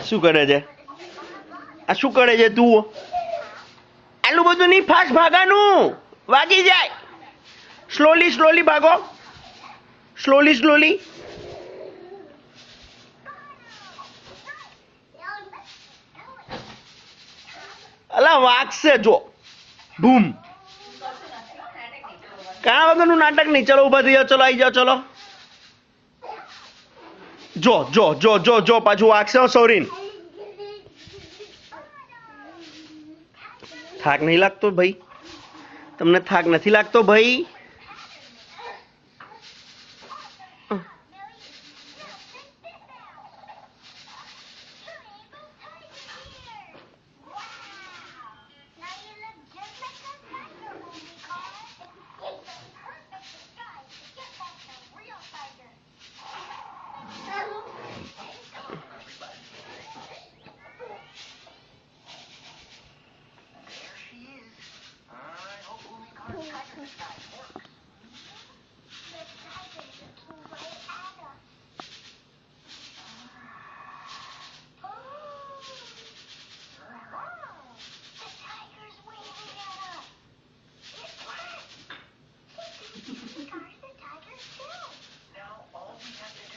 શું કરે છે? આ શું કરે છે તું? આટલું બધું નહીં ફાસ્ટ ભાગાનું, વાગી જાય. સ્લોલી સ્લોલી ભાગો, સ્લોલી સ્લોલી. અલા વાગશે જો. બૂમ. કાં વગરનું નાટક નહીં. ચલો ઉભા થઈ જાઓ, ચલો આવી જાઓ, ચલો. જો જો જો જો જો પાછું વાગશે સોરીન. થાક નહીં લાગતો ભાઈ? તમને થાક નથી લાગતો ભાઈ?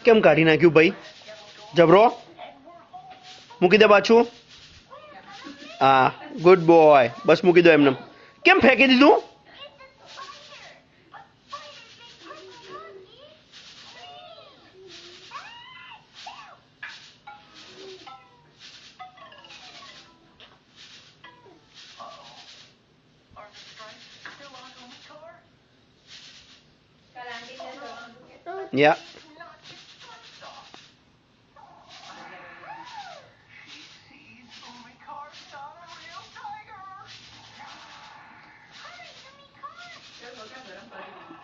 કેમ કાઢી નાખ્યું ભાઈ? જબરો મૂકી દે પાછું. હા ગુડ બોય. બસ મૂકી દો એમને. કેમ ફેંકી દીધું? યા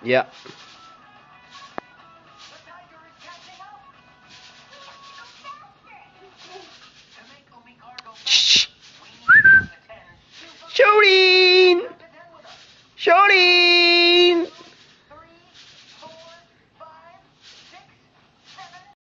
યા